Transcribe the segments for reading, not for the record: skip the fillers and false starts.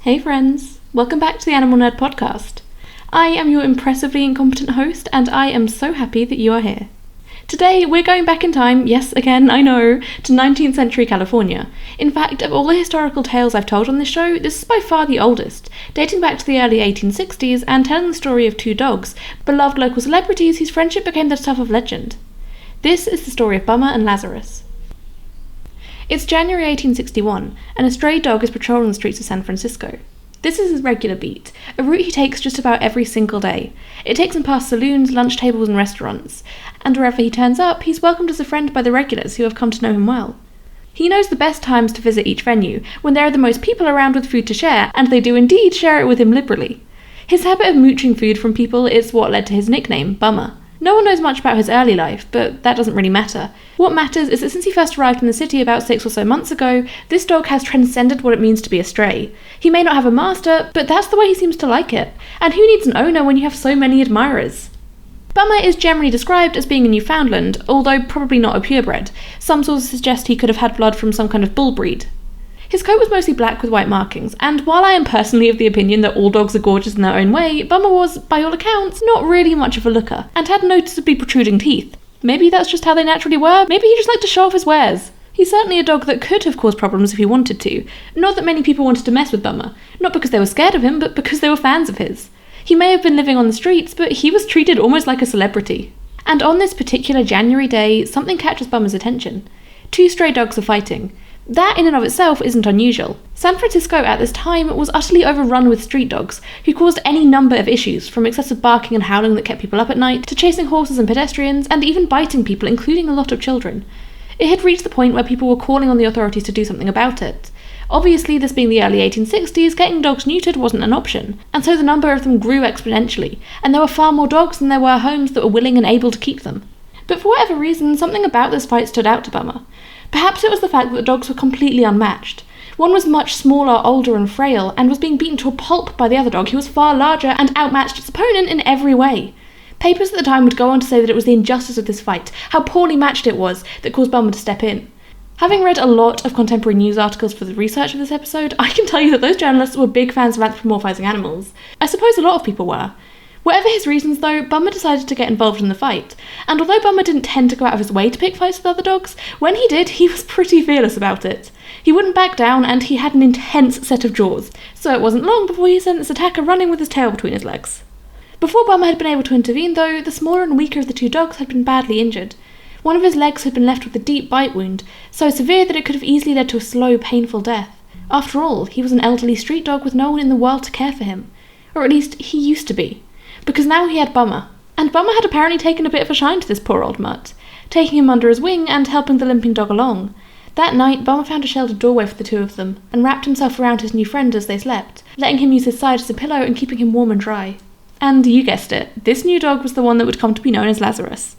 Hey friends, welcome back to the Animal Nerd podcast. I am your impressively incompetent host and I am so happy that you are here. Today we're going back in time, yes again I know, to 19th century California. In fact, of all the historical tales I've told on this show, this is by far the oldest, dating back to the early 1860s and telling the story of two dogs, beloved local celebrities whose friendship became the stuff of legend. This is the story of Bummer and Lazarus. It's January 1861, and a stray dog is patrolling the streets of San Francisco. This is his regular beat, a route he takes just about every single day. It takes him past saloons, lunch tables and restaurants, and wherever he turns up, he's welcomed as a friend by the regulars who have come to know him well. He knows the best times to visit each venue, when there are the most people around with food to share, and they do indeed share it with him liberally. His habit of mooching food from people is what led to his nickname, Bummer. No one knows much about his early life, but that doesn't really matter. What matters is that since he first arrived in the city about 6 or so months ago, this dog has transcended what it means to be a stray. He may not have a master, but that's the way he seems to like it. And who needs an owner when you have so many admirers? Bummer is generally described as being a Newfoundland, although probably not a purebred. Some sources suggest he could have had blood from some kind of bull breed. His coat was mostly black with white markings, and while I am personally of the opinion that all dogs are gorgeous in their own way, Bummer was, by all accounts, not really much of a looker, and had noticeably protruding teeth. Maybe that's just how they naturally were, maybe he just liked to show off his wares. He's certainly a dog that could have caused problems if he wanted to. Not that many people wanted to mess with Bummer, not because they were scared of him, but because they were fans of his. He may have been living on the streets, but he was treated almost like a celebrity. And on this particular January day, something catches Bummer's attention. Two stray dogs are fighting. That in and of itself isn't unusual. San Francisco at this time was utterly overrun with street dogs, who caused any number of issues, from excessive barking and howling that kept people up at night, to chasing horses and pedestrians, and even biting people, including a lot of children. It had reached the point where people were calling on the authorities to do something about it. Obviously, this being the early 1860s, getting dogs neutered wasn't an option, and so the number of them grew exponentially, and there were far more dogs than there were homes that were willing and able to keep them. But for whatever reason, something about this fight stood out to Bummer. Perhaps it was the fact that the dogs were completely unmatched. One was much smaller, older and frail, and was being beaten to a pulp by the other dog, who was far larger and outmatched its opponent in every way. Papers at the time would go on to say that it was the injustice of this fight, how poorly matched it was, that caused Bummer to step in. Having read a lot of contemporary news articles for the research of this episode, I can tell you that those journalists were big fans of anthropomorphizing animals. I suppose a lot of people were. Whatever his reasons though, Bummer decided to get involved in the fight, and although Bummer didn't tend to go out of his way to pick fights with other dogs, when he did, he was pretty fearless about it. He wouldn't back down, and he had an intense set of jaws, so it wasn't long before he sent this attacker running with his tail between his legs. Before Bummer had been able to intervene though, the smaller and weaker of the two dogs had been badly injured. One of his legs had been left with a deep bite wound, so severe that it could have easily led to a slow, painful death. After all, he was an elderly street dog with no one in the world to care for him. Or at least, he used to be. Because now he had Bummer. And Bummer had apparently taken a bit of a shine to this poor old mutt, taking him under his wing and helping the limping dog along. That night, Bummer found a sheltered doorway for the two of them, and wrapped himself around his new friend as they slept, letting him use his side as a pillow and keeping him warm and dry. And you guessed it, this new dog was the one that would come to be known as Lazarus.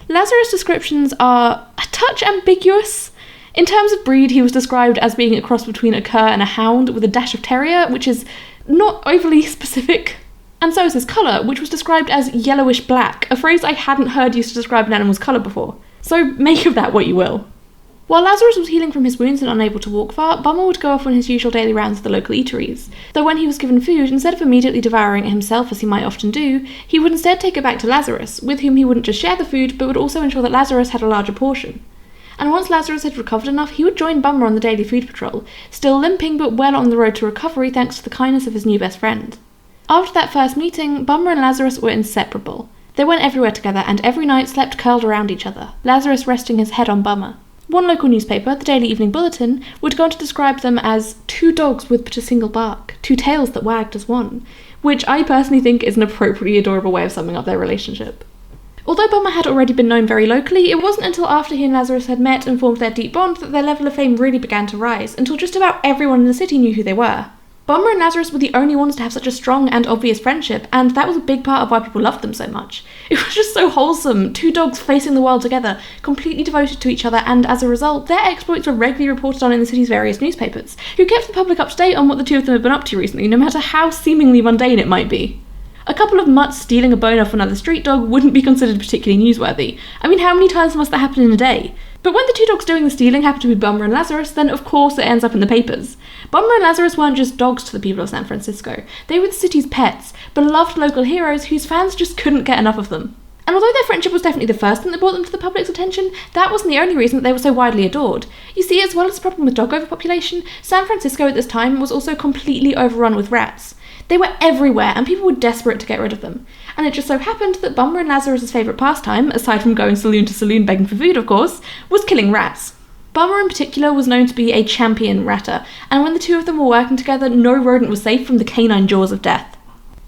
Lazarus' descriptions are a touch ambiguous. In terms of breed, he was described as being a cross between a cur and a hound with a dash of terrier, which is not overly specific. And so is his colour, which was described as yellowish black, a phrase I hadn't heard used to describe an animal's colour before. So make of that what you will. While Lazarus was healing from his wounds and unable to walk far, Bummer would go off on his usual daily rounds to the local eateries. Though when he was given food, instead of immediately devouring it himself as he might often do, he would instead take it back to Lazarus, with whom he wouldn't just share the food, but would also ensure that Lazarus had a larger portion. And once Lazarus had recovered enough, he would join Bummer on the daily food patrol, still limping but well on the road to recovery thanks to the kindness of his new best friend. After that first meeting, Bummer and Lazarus were inseparable. They went everywhere together and every night slept curled around each other, Lazarus resting his head on Bummer. One local newspaper, the Daily Evening Bulletin, would go on to describe them as two dogs with but a single bark, two tails that wagged as one, which I personally think is an appropriately adorable way of summing up their relationship. Although Bummer had already been known very locally, it wasn't until after he and Lazarus had met and formed their deep bond that their level of fame really began to rise, until just about everyone in the city knew who they were. Bummer and Lazarus were the only ones to have such a strong and obvious friendship, and that was a big part of why people loved them so much. It was just so wholesome, two dogs facing the world together, completely devoted to each other, and as a result, their exploits were regularly reported on in the city's various newspapers, who kept the public up to date on what the two of them had been up to recently, no matter how seemingly mundane it might be. A couple of mutts stealing a bone off another street dog wouldn't be considered particularly newsworthy. I mean, how many times must that happen in a day? But when the two dogs doing the stealing happen to be Bummer and Lazarus, then of course it ends up in the papers. Bummer and Lazarus weren't just dogs to the people of San Francisco. They were the city's pets, beloved local heroes whose fans just couldn't get enough of them. And although their friendship was definitely the first thing that brought them to the public's attention, that wasn't the only reason that they were so widely adored. You see, as well as the problem with dog overpopulation, San Francisco at this time was also completely overrun with rats. They were everywhere, and people were desperate to get rid of them. And it just so happened that Bummer and Lazarus' favourite pastime, aside from going saloon to saloon begging for food of course, was killing rats. Bummer in particular was known to be a champion ratter, and when the two of them were working together, no rodent was safe from the canine jaws of death.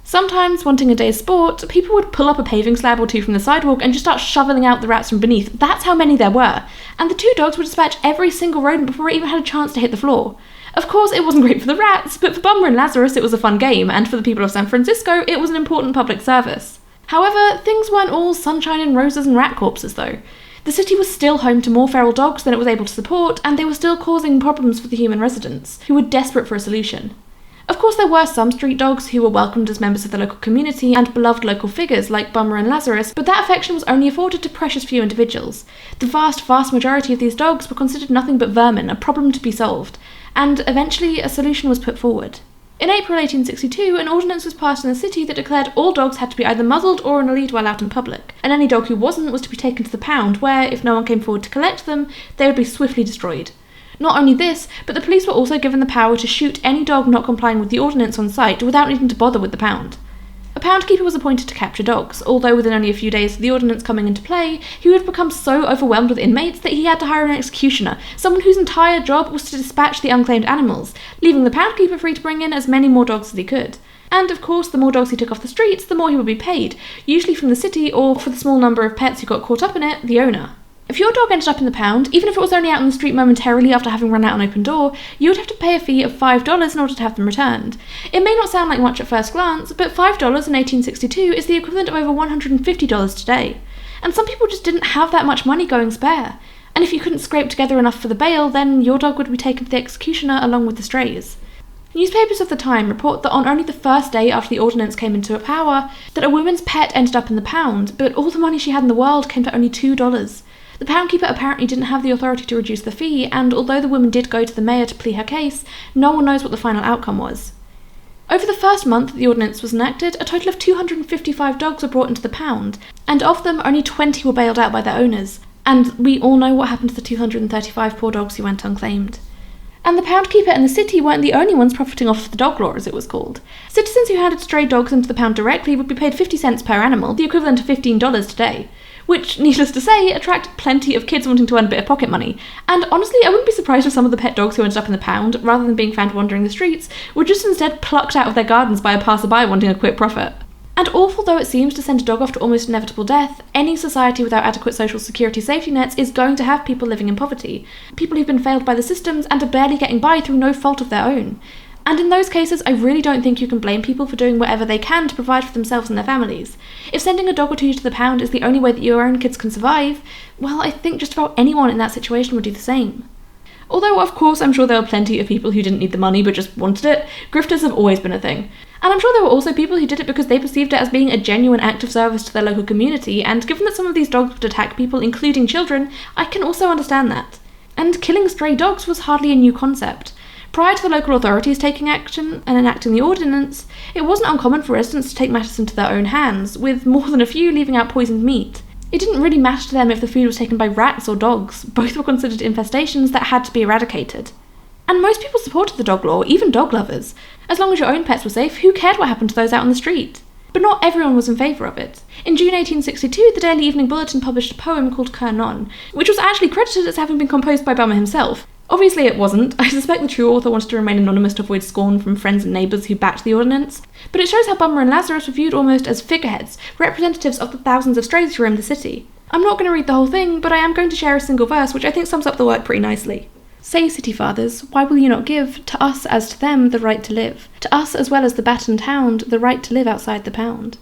Sometimes, wanting a day's sport, people would pull up a paving slab or two from the sidewalk and just start shoveling out the rats from beneath. That's how many there were. And the two dogs would dispatch every single rodent before it even had a chance to hit the floor. Of course, it wasn't great for the rats, but for Bummer and Lazarus it was a fun game, and for the people of San Francisco it was an important public service. However, things weren't all sunshine and roses and rat corpses though. The city was still home to more feral dogs than it was able to support, and they were still causing problems for the human residents, who were desperate for a solution. Of course, there were some street dogs who were welcomed as members of the local community and beloved local figures like Bummer and Lazarus, but that affection was only afforded to precious few individuals. The vast majority of these dogs were considered nothing but vermin, a problem to be solved, and eventually a solution was put forward. In April 1862, an ordinance was passed in the city that declared all dogs had to be either muzzled or on a lead while out in public, and any dog who wasn't was to be taken to the pound, where, if no one came forward to collect them, they would be swiftly destroyed. Not only this, but the police were also given the power to shoot any dog not complying with the ordinance on sight without needing to bother with the pound. A pound keeper was appointed to capture dogs, although within only a few days of the ordinance coming into play, he would become so overwhelmed with inmates that he had to hire an executioner, someone whose entire job was to dispatch the unclaimed animals, leaving the pound keeper free to bring in as many more dogs as he could. And of course, the more dogs he took off the streets, the more he would be paid, usually from the city, or for the small number of pets who got caught up in it, the owner. If your dog ended up in the pound, even if it was only out on the street momentarily after having run out an open door, you would have to pay a fee of $5 in order to have them returned. It may not sound like much at first glance, but $5 in 1862 is the equivalent of over $150 today. And some people just didn't have that much money going spare. And if you couldn't scrape together enough for the bail, then your dog would be taken to the executioner along with the strays. Newspapers of the time report that on only the first day after the ordinance came into power, that a woman's pet ended up in the pound, but all the money she had in the world came to only $2. The pound keeper apparently didn't have the authority to reduce the fee, and although the woman did go to the mayor to plead her case, no one knows what the final outcome was. Over the first month that the ordinance was enacted, a total of 255 dogs were brought into the pound, and of them only 20 were bailed out by their owners, and we all know what happened to the 235 poor dogs who went unclaimed. And the pound keeper and the city weren't the only ones profiting off the dog law, as it was called. Citizens who handed stray dogs into the pound directly would be paid 50 cents per animal, the equivalent of $15 today. Which, needless to say, attracted plenty of kids wanting to earn a bit of pocket money. And honestly, I wouldn't be surprised if some of the pet dogs who ended up in the pound, rather than being found wandering the streets, were just instead plucked out of their gardens by a passerby wanting a quick profit. And awful though it seems to send a dog off to almost inevitable death, any society without adequate social security safety nets is going to have people living in poverty. People who've been failed by the systems and are barely getting by through no fault of their own. And in those cases, I really don't think you can blame people for doing whatever they can to provide for themselves and their families. If sending a dog or two to the pound is the only way that your own kids can survive, well, I think just about anyone in that situation would do the same. Although, of course, I'm sure there were plenty of people who didn't need the money but just wanted it, grifters have always been a thing. And I'm sure there were also people who did it because they perceived it as being a genuine act of service to their local community, and given that some of these dogs would attack people, including children, I can also understand that. And killing stray dogs was hardly a new concept. Prior to the local authorities taking action and enacting the ordinance, it wasn't uncommon for residents to take matters into their own hands, with more than a few leaving out poisoned meat. It didn't really matter to them if the food was taken by rats or dogs, both were considered infestations that had to be eradicated. And most people supported the dog law, even dog lovers. As long as your own pets were safe, who cared what happened to those out on the street? But not everyone was in favour of it. In June 1862, the Daily Evening Bulletin published a poem called Kernon, which was actually credited as having been composed by Bummer himself. Obviously it wasn't. I suspect the true author wanted to remain anonymous to avoid scorn from friends and neighbours who backed the ordinance, but it shows how Bummer and Lazarus were viewed almost as figureheads, representatives of the thousands of strays who roamed the city. I'm not going to read the whole thing, but I am going to share a single verse which I think sums up the work pretty nicely. Say, city fathers, why will you not give, to us as to them, the right to live? To us as well as the battened hound, the right to live outside the pound.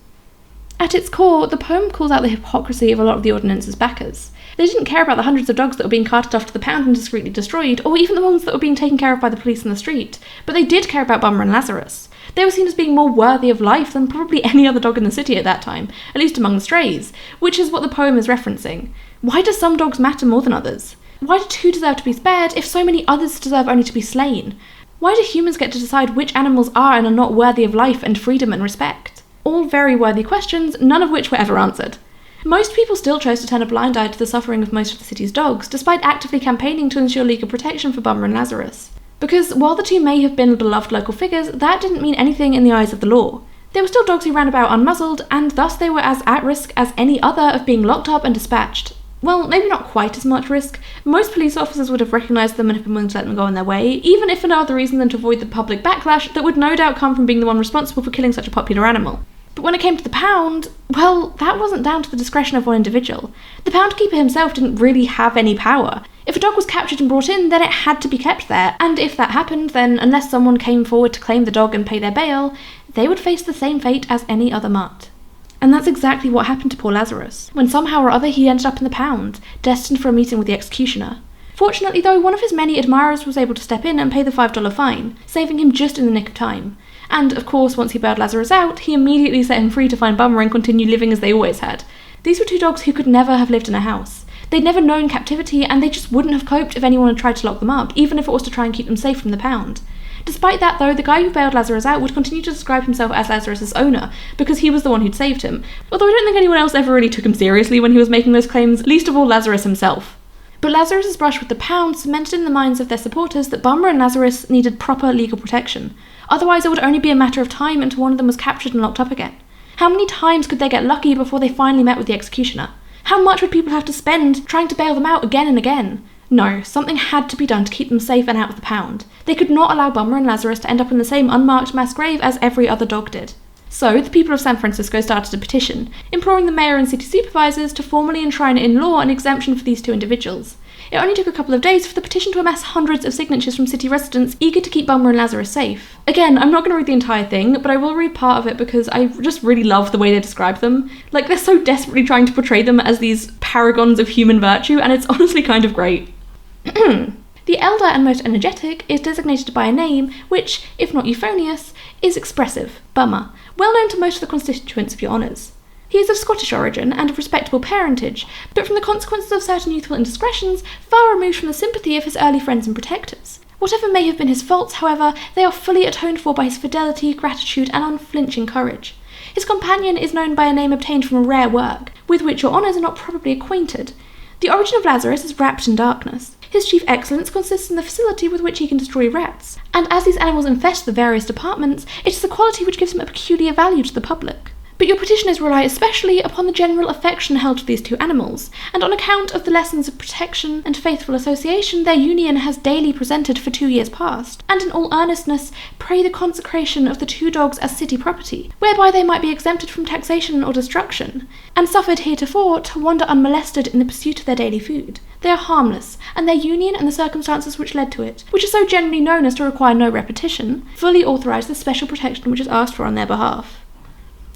At its core, the poem calls out the hypocrisy of a lot of the ordinance's backers. They didn't care about the hundreds of dogs that were being carted off to the pound and discreetly destroyed, or even the ones that were being taken care of by the police in the street, but they did care about Bummer and Lazarus. They were seen as being more worthy of life than probably any other dog in the city at that time, at least among the strays, which is what the poem is referencing. Why do some dogs matter more than others? Why do two deserve to be spared if so many others deserve only to be slain? Why do humans get to decide which animals are and are not worthy of life and freedom and respect? All very worthy questions, none of which were ever answered. Most people still chose to turn a blind eye to the suffering of most of the city's dogs, despite actively campaigning to ensure legal protection for Bummer and Lazarus. Because while the two may have been beloved local figures, that didn't mean anything in the eyes of the law. They were still dogs who ran about unmuzzled, and thus they were as at risk as any other of being locked up and dispatched. Well, maybe not quite as much risk. Most police officers would have recognised them and have been willing to let them go on their way, even if for no other reason than to avoid the public backlash that would no doubt come from being the one responsible for killing such a popular animal. But when it came to the pound, well, that wasn't down to the discretion of one individual. The pound keeper himself didn't really have any power. If a dog was captured and brought in, then it had to be kept there, and if that happened, then unless someone came forward to claim the dog and pay their bail, they would face the same fate as any other mutt. And that's exactly what happened to poor Lazarus, when somehow or other he ended up in the pound, destined for a meeting with the executioner. Fortunately though, one of his many admirers was able to step in and pay the $5 fine, saving him just in the nick of time. And of course, once he bailed Lazarus out, he immediately set him free to find Bummer and continue living as they always had. These were two dogs who could never have lived in a house. They'd never known captivity, and they just wouldn't have coped if anyone had tried to lock them up, even if it was to try and keep them safe from the pound. Despite that though, the guy who bailed Lazarus out would continue to describe himself as Lazarus' owner, because he was the one who'd saved him, although I don't think anyone else ever really took him seriously when he was making those claims, least of all Lazarus himself. But Lazarus' brush with the pound cemented in the minds of their supporters that Bummer and Lazarus needed proper legal protection. Otherwise it would only be a matter of time until one of them was captured and locked up again. How many times could they get lucky before they finally met with the executioner? How much would people have to spend trying to bail them out again and again? No, something had to be done to keep them safe and out of the pound. They could not allow Bummer and Lazarus to end up in the same unmarked mass grave as every other dog did. So, the people of San Francisco started a petition, imploring the mayor and city supervisors to formally enshrine in law an exemption for these two individuals. It only took a couple of days for the petition to amass hundreds of signatures from city residents eager to keep Bummer and Lazarus safe. Again, I'm not going to read the entire thing, but I will read part of it because I just really love the way they describe them. Like, they're so desperately trying to portray them as these paragons of human virtue, and it's honestly kind of great. The elder and most energetic is designated by a name which, if not euphonious, is expressive, Bummer, well known to most of the constituents of your honours. He is of Scottish origin and of respectable parentage, but from the consequences of certain youthful indiscretions, far removed from the sympathy of his early friends and protectors. Whatever may have been his faults, however, they are fully atoned for by his fidelity, gratitude, and unflinching courage. His companion is known by a name obtained from a rare work, with which your honours are not probably acquainted. The origin of Lazarus is wrapped in darkness. His chief excellence consists in the facility with which he can destroy rats, and as these animals infest the various departments, it is the quality which gives him a peculiar value to the public. But your petitioners rely especially upon the general affection held to these two animals, and on account of the lessons of protection and faithful association their union has daily presented for 2 years past, and in all earnestness pray the consecration of the two dogs as city property, whereby they might be exempted from taxation or destruction, and suffered heretofore to wander unmolested in the pursuit of their daily food. They are harmless, and their union and the circumstances which led to it, which are so generally known as to require no repetition, fully authorise the special protection which is asked for on their behalf.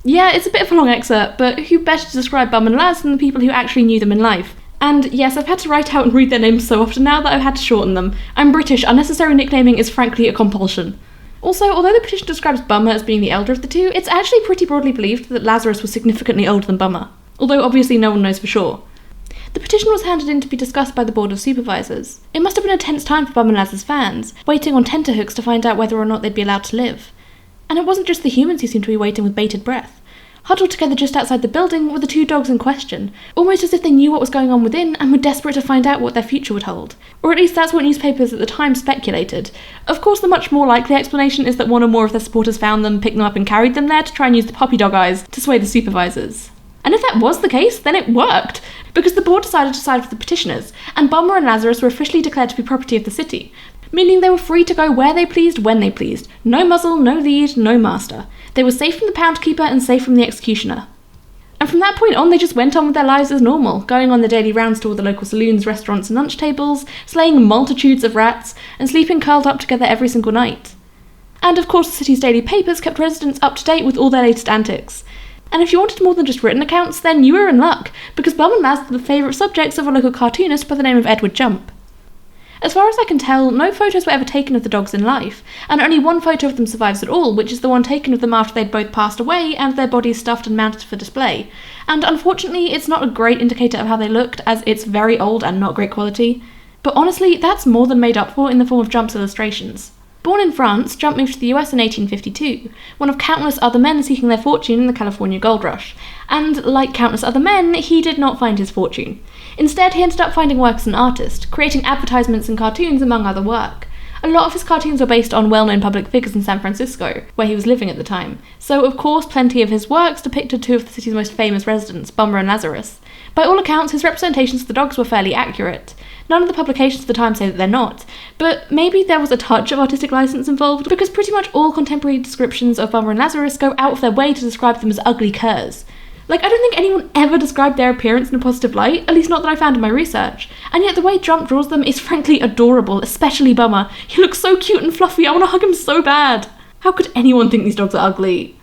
Yeah, it's a bit of a long excerpt, but who better to describe Bum and Laz than the people who actually knew them in life? And yes, I've had to write out and read their names so often now that I've had to shorten them. I'm British, unnecessary nicknaming is frankly a compulsion. Also, although the petition describes Bummer as being the elder of the two, it's actually pretty broadly believed that Lazarus was significantly older than Bummer, although obviously no one knows for sure. The petition was handed in to be discussed by the Board of Supervisors. It must have been a tense time for Bum and Laz's fans, waiting on tenterhooks to find out whether or not they'd be allowed to live. And it wasn't just the humans who seemed to be waiting with bated breath. Huddled together just outside the building were the two dogs in question, almost as if they knew what was going on within and were desperate to find out what their future would hold. Or at least that's what newspapers at the time speculated. Of course, the much more likely explanation is that one or more of their supporters found them, picked them up and carried them there to try and use the puppy dog eyes to sway the supervisors. And if that was the case, then it worked, because the board decided to side with the petitioners, and Bummer and Lazarus were officially declared to be property of the city, meaning they were free to go where they pleased, when they pleased. No muzzle, no lead, no master. They were safe from the pound keeper and safe from the executioner. And from that point on, they just went on with their lives as normal, going on their daily rounds to all the local saloons, restaurants and lunch tables, slaying multitudes of rats, and sleeping curled up together every single night. And of course the city's daily papers kept residents up to date with all their latest antics. And if you wanted more than just written accounts, then you were in luck, because Bum and Laz were the favourite subjects of a local cartoonist by the name of Edward Jump. As far as I can tell, no photos were ever taken of the dogs in life, and only one photo of them survives at all, which is the one taken of them after they'd both passed away and their bodies stuffed and mounted for display. And unfortunately, it's not a great indicator of how they looked, as it's very old and not great quality. But honestly, that's more than made up for in the form of Jump's illustrations. Born in France, Jump moved to the US in 1852, one of countless other men seeking their fortune in the California gold rush. And like countless other men, he did not find his fortune. Instead, he ended up finding work as an artist, creating advertisements and cartoons among other work. A lot of his cartoons were based on well-known public figures in San Francisco, where he was living at the time. So, of course, plenty of his works depicted two of the city's most famous residents, Bummer and Lazarus. By all accounts, his representations of the dogs were fairly accurate. None of the publications of the time say that they're not, but maybe there was a touch of artistic license involved, because pretty much all contemporary descriptions of Bummer and Lazarus go out of their way to describe them as ugly curs. I don't think anyone ever described their appearance in a positive light, at least not that I found in my research, and yet the way Jump draws them is frankly adorable, especially Bummer. He looks so cute and fluffy, I want to hug him so bad. How could anyone think these dogs are ugly?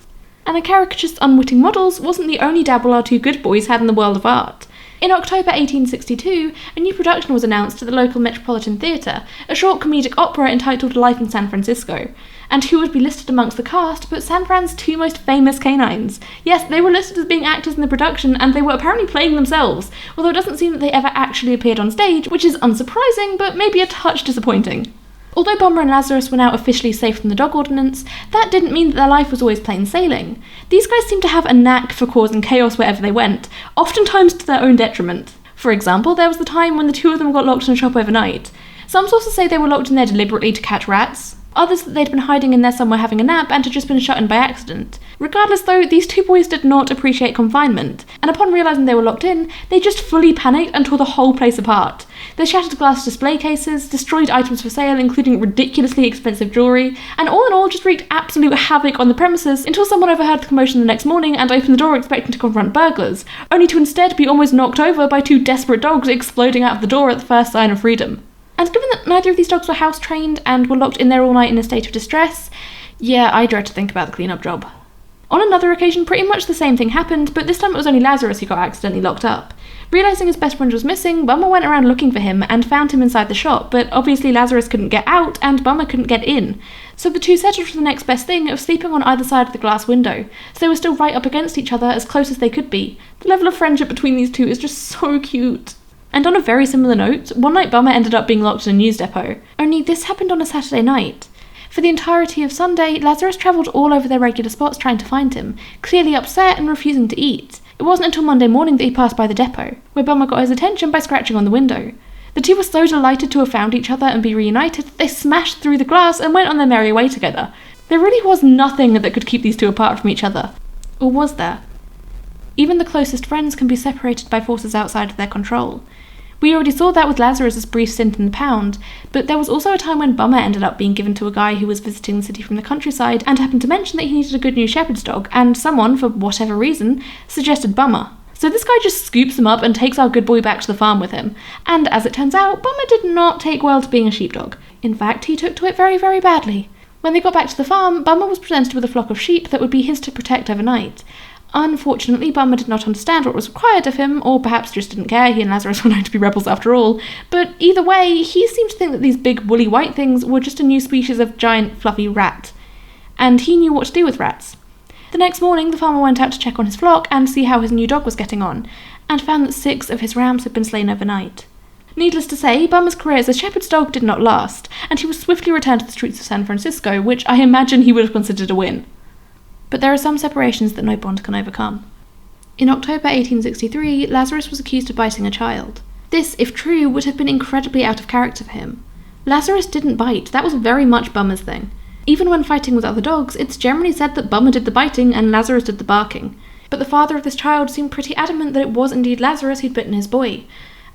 And the caricaturist's unwitting models wasn't the only dabble our two good boys had in the world of art. In October 1862, a new production was announced at the local Metropolitan Theatre, a short comedic opera entitled Life in San Francisco. And who would be listed amongst the cast but San Fran's two most famous canines? Yes, they were listed as being actors in the production, and they were apparently playing themselves, although it doesn't seem that they ever actually appeared on stage, which is unsurprising, but maybe a touch disappointing. Although Bummer and Lazarus were now officially safe from the dog ordinance, that didn't mean that their life was always plain sailing. These guys seemed to have a knack for causing chaos wherever they went, oftentimes to their own detriment. For example, there was the time when the two of them got locked in a shop overnight. Some sources say they were locked in there deliberately to catch rats, others that they'd been hiding in there somewhere having a nap and had just been shut in by accident. Regardless though, these two boys did not appreciate confinement, and upon realising they were locked in, they just fully panicked and tore the whole place apart. They shattered glass display cases, destroyed items for sale including ridiculously expensive jewellery, and all in all just wreaked absolute havoc on the premises until someone overheard the commotion the next morning and opened the door expecting to confront burglars, only to instead be almost knocked over by two desperate dogs exploding out of the door at the first sign of freedom. And given that neither of these dogs were house-trained and were locked in there all night in a state of distress, yeah, I dread to think about the clean-up job. On another occasion, pretty much the same thing happened, but this time it was only Lazarus who got accidentally locked up. Realising his best friend was missing, Bummer went around looking for him and found him inside the shop, but obviously Lazarus couldn't get out and Bummer couldn't get in. So the two settled for the next best thing of sleeping on either side of the glass window, so they were still right up against each other as close as they could be. The level of friendship between these two is just so cute. And on a very similar note, one night Bummer ended up being locked in a news depot, only this happened on a Saturday night. For the entirety of Sunday, Lazarus travelled all over their regular spots trying to find him, clearly upset and refusing to eat. It wasn't until Monday morning that he passed by the depot, where Bummer got his attention by scratching on the window. The two were so delighted to have found each other and be reunited that they smashed through the glass and went on their merry way together. There really was nothing that could keep these two apart from each other. Or was there? Even the closest friends can be separated by forces outside of their control. We already saw that with Lazarus' brief stint in the pound, but there was also a time when Bummer ended up being given to a guy who was visiting the city from the countryside and happened to mention that he needed a good new shepherd's dog, and someone, for whatever reason, suggested Bummer. So this guy just scoops him up and takes our good boy back to the farm with him, and as it turns out, Bummer did not take well to being a sheepdog. In fact, he took to it very, very badly. When they got back to the farm, Bummer was presented with a flock of sheep that would be his to protect overnight. Unfortunately, Bummer did not understand what was required of him, or perhaps just didn't care. He and Lazarus were known to be rebels after all. But either way, he seemed to think that these big woolly white things were just a new species of giant fluffy rat. And he knew what to do with rats. The next morning, the farmer went out to check on his flock and see how his new dog was getting on, and found that 6 of his rams had been slain overnight. Needless to say, Bummer's career as a shepherd's dog did not last, and he was swiftly returned to the streets of San Francisco, which I imagine he would have considered a win. But there are some separations that no bond can overcome. In October 1863, Lazarus was accused of biting a child. This, if true, would have been incredibly out of character for him. Lazarus didn't bite, that was very much Bummer's thing. Even when fighting with other dogs, it's generally said that Bummer did the biting and Lazarus did the barking. But the father of this child seemed pretty adamant that it was indeed Lazarus who'd bitten his boy,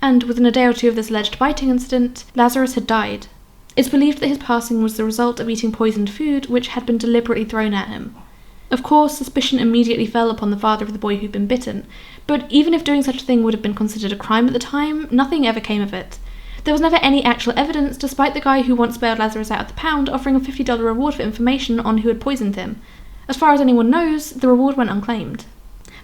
and within a day or two of this alleged biting incident, Lazarus had died. It's believed that his passing was the result of eating poisoned food which had been deliberately thrown at him. Of course, suspicion immediately fell upon the father of the boy who'd been bitten, but even if doing such a thing would have been considered a crime at the time, nothing ever came of it. There was never any actual evidence, despite the guy who once bailed Lazarus out of the pound offering a $50 reward for information on who had poisoned him. As far as anyone knows, the reward went unclaimed.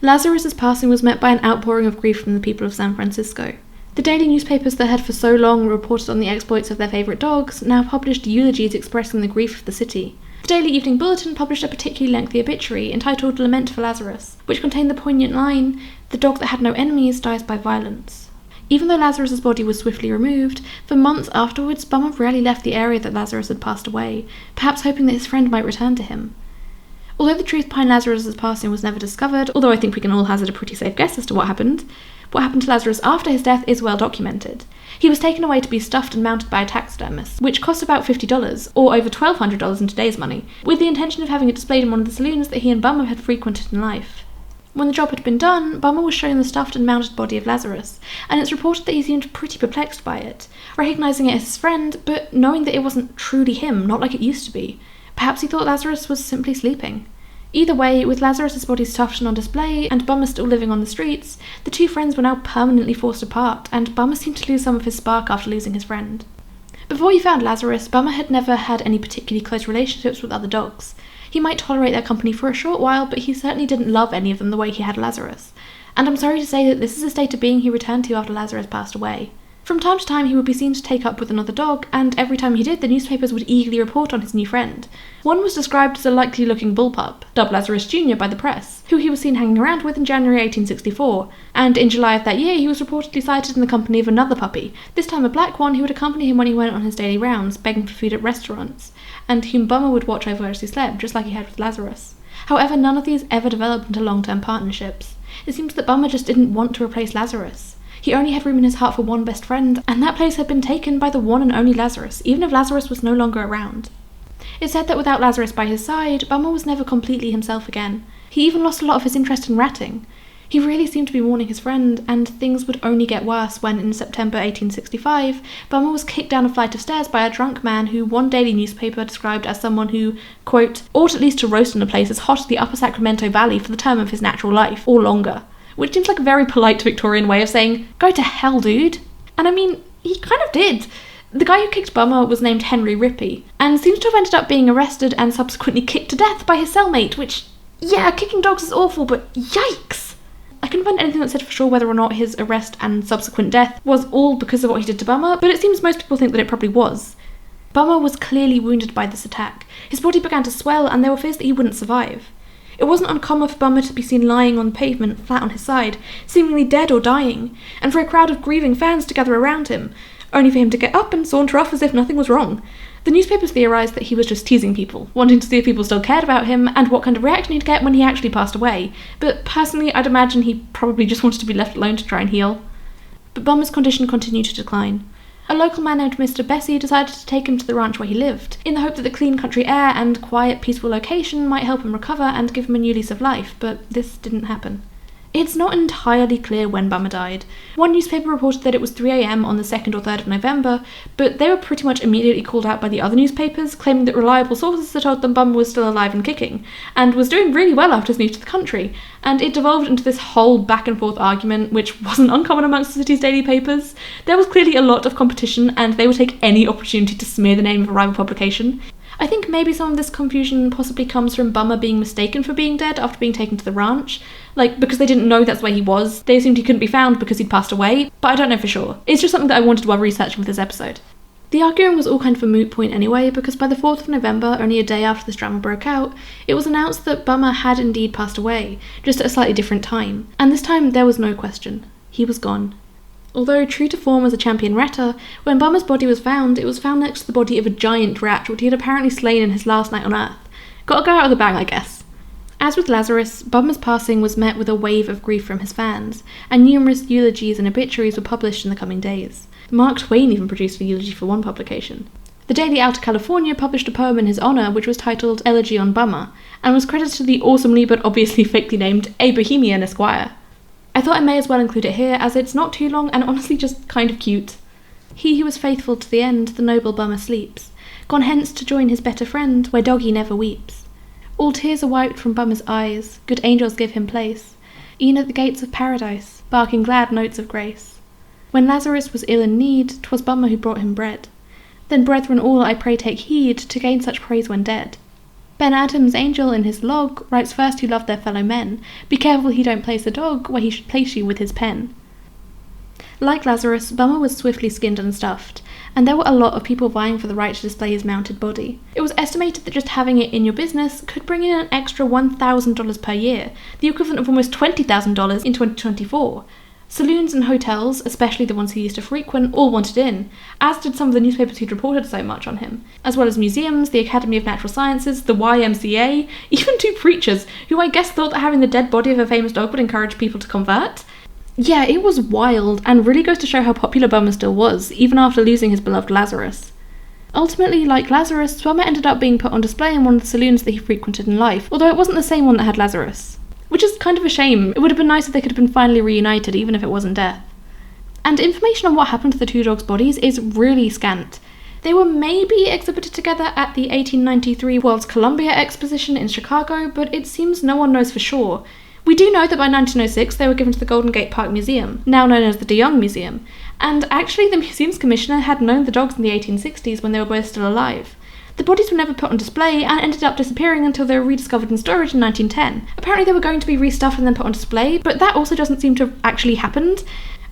Lazarus's passing was met by an outpouring of grief from the people of San Francisco. The daily newspapers that had for so long reported on the exploits of their favourite dogs now published eulogies expressing the grief of the city. The Daily Evening Bulletin published a particularly lengthy obituary entitled Lament for Lazarus, which contained the poignant line, "The dog that had no enemies dies by violence." Even though Lazarus's body was swiftly removed, for months afterwards, Bummer rarely left the area that Lazarus had passed away, perhaps hoping that his friend might return to him. Although the truth behind Lazarus's passing was never discovered, although I think we can all hazard a pretty safe guess as to what happened to Lazarus after his death is well documented. He was taken away to be stuffed and mounted by a taxidermist, which cost about $50, or over $1,200 in today's money, with the intention of having it displayed in one of the saloons that he and Bummer had frequented in life. When the job had been done, Bummer was shown the stuffed and mounted body of Lazarus, and it's reported that he seemed pretty perplexed by it, recognising it as his friend, but knowing that it wasn't truly him, not like it used to be. Perhaps he thought Lazarus was simply sleeping. Either way, with Lazarus's body stuffed and on display, and Bummer still living on the streets, the two friends were now permanently forced apart, and Bummer seemed to lose some of his spark after losing his friend. Before he found Lazarus, Bummer had never had any particularly close relationships with other dogs. He might tolerate their company for a short while, but he certainly didn't love any of them the way he had Lazarus. And I'm sorry to say that this is a state of being he returned to after Lazarus passed away. From time to time he would be seen to take up with another dog, and every time he did, the newspapers would eagerly report on his new friend. One was described as a likely-looking bull pup, dubbed Lazarus Jr. by the press, who he was seen hanging around with in January 1864, and in July of that year he was reportedly sighted in the company of another puppy, this time a black one who would accompany him when he went on his daily rounds, begging for food at restaurants, and whom Bummer would watch over as he slept, just like he had with Lazarus. However, none of these ever developed into long-term partnerships. It seems that Bummer just didn't want to replace Lazarus. He only had room in his heart for one best friend, and that place had been taken by the one and only Lazarus, even if Lazarus was no longer around. It's said that without Lazarus by his side, Bummer was never completely himself again. He even lost a lot of his interest in ratting. He really seemed to be mourning his friend, and things would only get worse when, in September 1865, Bummer was kicked down a flight of stairs by a drunk man who one daily newspaper described as someone who, quote, ought at least to roast in a place as hot as the upper Sacramento Valley for the term of his natural life, or longer. Which seems like a very polite Victorian way of saying, go to hell, dude. And I mean, he kind of did. The guy who kicked Bummer was named Henry Rippey, and seems to have ended up being arrested and subsequently kicked to death by his cellmate, which, yeah, kicking dogs is awful, but yikes! I couldn't find anything that said for sure whether or not his arrest and subsequent death was all because of what he did to Bummer, but it seems most people think that it probably was. Bummer was clearly wounded by this attack. His body began to swell, and there were fears that he wouldn't survive. It wasn't uncommon for Bummer to be seen lying on the pavement, flat on his side, seemingly dead or dying, and for a crowd of grieving fans to gather around him, only for him to get up and saunter off as if nothing was wrong. The newspapers theorised that he was just teasing people, wanting to see if people still cared about him and what kind of reaction he'd get when he actually passed away, but personally I'd imagine he probably just wanted to be left alone to try and heal. But Bummer's condition continued to decline. A local man named Mr. Bessie decided to take him to the ranch where he lived, in the hope that the clean country air and quiet, peaceful location might help him recover and give him a new lease of life, but this didn't happen. It's not entirely clear when Bummer died. One newspaper reported that it was 3 a.m. on the 2nd or 3rd of November, but they were pretty much immediately called out by the other newspapers, claiming that reliable sources had told them Bummer was still alive and kicking, and was doing really well after his move to the country, and it devolved into this whole back and forth argument, which wasn't uncommon amongst the city's daily papers. There was clearly a lot of competition, and they would take any opportunity to smear the name of a rival publication. I think maybe some of this confusion possibly comes from Bummer being mistaken for being dead after being taken to the ranch. Because they didn't know that's where he was. They assumed he couldn't be found because he'd passed away, but I don't know for sure. It's just something that I wanted while researching for this episode. The arguing was all kind of a moot point anyway, because by the 4th of November, only a day after this drama broke out, it was announced that Bummer had indeed passed away, just at a slightly different time. And this time there was no question. He was gone. Although true to form as a champion ratter, when Bummer's body was found, it was found next to the body of a giant rat which he had apparently slain in his last night on Earth. Gotta go out of the bag, I guess. As with Lazarus, Bummer's passing was met with a wave of grief from his fans, and numerous eulogies and obituaries were published in the coming days. Mark Twain even produced a eulogy for one publication. The Daily Outer California published a poem in his honour which was titled Elegy on Bummer, and was credited to the awesomely but obviously fakely named A Bohemian Esquire. I thought I may as well include it here, as it's not too long and honestly just kind of cute. He who was faithful to the end, the noble Bummer sleeps, gone hence to join his better friend, where doggy never weeps. All tears are wiped from Bummer's eyes, good angels give him place, e'en at the gates of paradise, barking glad notes of grace. When Lazarus was ill in need, 'twas Bummer who brought him bread. Then brethren all I pray take heed, to gain such praise when dead. Ben Adams' angel in his log writes first who love their fellow men, be careful he don't place a dog where he should place you with his pen. Like Lazarus, Bummer was swiftly skinned and stuffed, and there were a lot of people vying for the right to display his mounted body. It was estimated that just having it in your business could bring in an extra $1,000 per year, the equivalent of almost $20,000 in 2024. Saloons and hotels, especially the ones he used to frequent, all wanted in, as did some of the newspapers who'd reported so much on him, as well as museums, the Academy of Natural Sciences, the YMCA, even 2 preachers, who I guess thought that having the dead body of a famous dog would encourage people to convert. Yeah, it was wild, and really goes to show how popular Bummer still was, even after losing his beloved Lazarus. Ultimately, like Lazarus, Bummer ended up being put on display in one of the saloons that he frequented in life, although it wasn't the same one that had Lazarus. Which is kind of a shame. It would have been nice if they could have been finally reunited, even if it wasn't death. And information on what happened to the 2 dogs' bodies is really scant. They were maybe exhibited together at the 1893 World's Columbia Exposition in Chicago, but it seems no one knows for sure. We do know that by 1906 they were given to the Golden Gate Park Museum, now known as the De Young Museum, and actually the museum's commissioner had known the dogs in the 1860s when they were both still alive. The bodies were never put on display and ended up disappearing until they were rediscovered in storage in 1910. Apparently they were going to be restuffed and then put on display, but that also doesn't seem to have actually happened.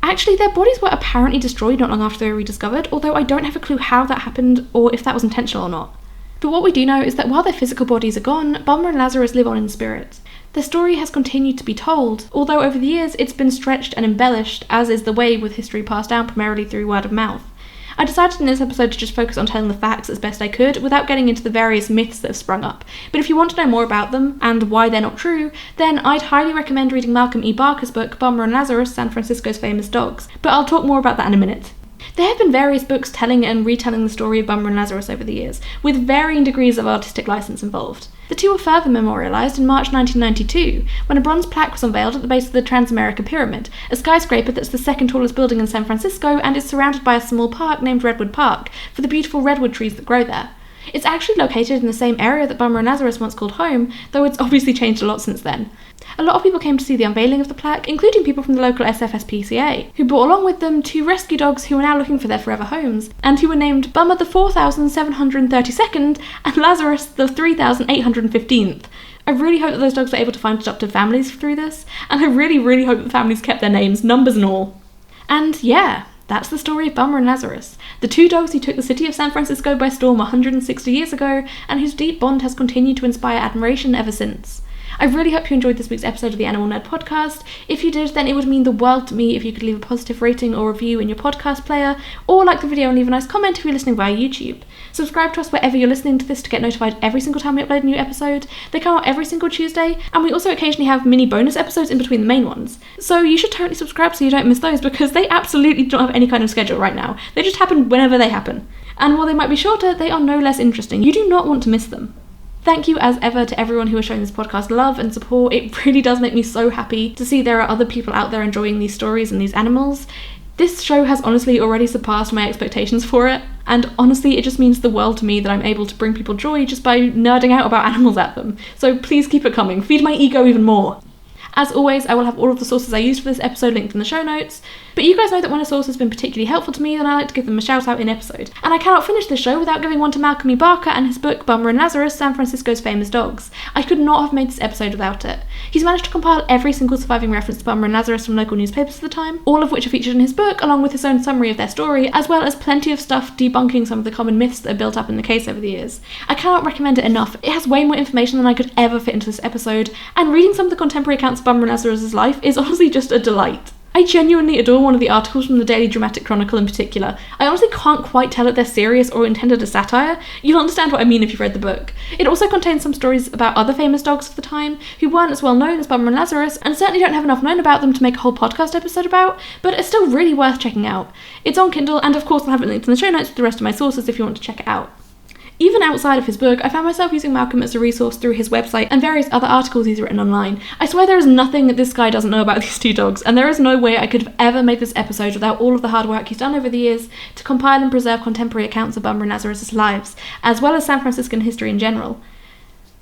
Actually, their bodies were apparently destroyed not long after they were rediscovered, although I don't have a clue how that happened or if that was intentional or not. But what we do know is that while their physical bodies are gone, Bummer and Lazarus live on in spirit. Their story has continued to be told, although over the years it's been stretched and embellished, as is the way with history passed down primarily through word of mouth. I decided in this episode to just focus on telling the facts as best I could without getting into the various myths that have sprung up. But if you want to know more about them and why they're not true, then I'd highly recommend reading Malcolm E. Barker's book Bummer and Lazarus, San Francisco's Famous Dogs. But I'll talk more about that in a minute. There have been various books telling and retelling the story of Bummer and Lazarus over the years, with varying degrees of artistic license involved. The 2 were further memorialised in March 1992, when a bronze plaque was unveiled at the base of the Transamerica Pyramid, a skyscraper that's the 2nd tallest building in San Francisco and is surrounded by a small park named Redwood Park, for the beautiful redwood trees that grow there. It's actually located in the same area that Bummer and Lazarus once called home, though it's obviously changed a lot since then. A lot of people came to see the unveiling of the plaque, including people from the local SFSPCA, who brought along with them 2 rescue dogs who are now looking for their forever homes, and who were named Bummer the 4732nd and Lazarus the 3815th. I really hope that those dogs were able to find adoptive families through this, and I really, really hope that the families kept their names, numbers and all. And yeah, that's the story of Bummer and Lazarus, the 2 dogs who took the city of San Francisco by storm 160 years ago, and whose deep bond has continued to inspire admiration ever since. I really hope you enjoyed this week's episode of the Animal Nerd podcast. If you did, then it would mean the world to me if you could leave a positive rating or review in your podcast player, or like the video and leave a nice comment if you're listening via YouTube. Subscribe to us wherever you're listening to this to get notified every single time we upload a new episode. They come out every single Tuesday, and we also occasionally have mini bonus episodes in between the main ones. So you should totally subscribe so you don't miss those, because they absolutely don't have any kind of schedule right now. They just happen whenever they happen. And while they might be shorter, they are no less interesting. You do not want to miss them. Thank you as ever to everyone who has shown this podcast love and support. It really does make me so happy to see there are other people out there enjoying these stories and these animals. This show has honestly already surpassed my expectations for it, and honestly it just means the world to me that I'm able to bring people joy just by nerding out about animals at them. So please keep it coming, feed my ego even more. As always, I will have all of the sources I used for this episode linked in the show notes, but you guys know that when a source has been particularly helpful to me, then I like to give them a shout out in episode. And I cannot finish this show without giving one to Malcolm E. Barker and his book Bummer and Lazarus, San Francisco's Famous Dogs. I could not have made this episode without it. He's managed to compile every single surviving reference to Bummer and Lazarus from local newspapers at the time, all of which are featured in his book, along with his own summary of their story, as well as plenty of stuff debunking some of the common myths that are built up in the case over the years. I cannot recommend it enough. It has way more information than I could ever fit into this episode, and reading some of the contemporary accounts of Bummer and Lazarus' life is honestly just a delight. I genuinely adore one of the articles from the Daily Dramatic Chronicle in particular. I honestly can't quite tell if they're serious or intended as satire. You'll understand what I mean if you've read the book. It also contains some stories about other famous dogs of the time, who weren't as well known as Bummer and Lazarus, and certainly don't have enough known about them to make a whole podcast episode about, but are still really worth checking out. It's on Kindle, and of course I'll have it linked in the show notes with the rest of my sources if you want to check it out. Even outside of his book, I found myself using Malcolm as a resource through his website and various other articles he's written online. I swear there is nothing that this guy doesn't know about these 2 dogs, and there is no way I could have ever made this episode without all of the hard work he's done over the years to compile and preserve contemporary accounts of Bummer and Lazarus' lives, as well as San Franciscan history in general.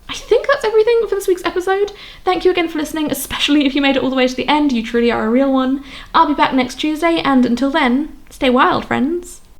I think that's everything for this week's episode. Thank you again for listening, especially if you made it all the way to the end. You truly are a real one. I'll be back next Tuesday, and until then, stay wild, friends.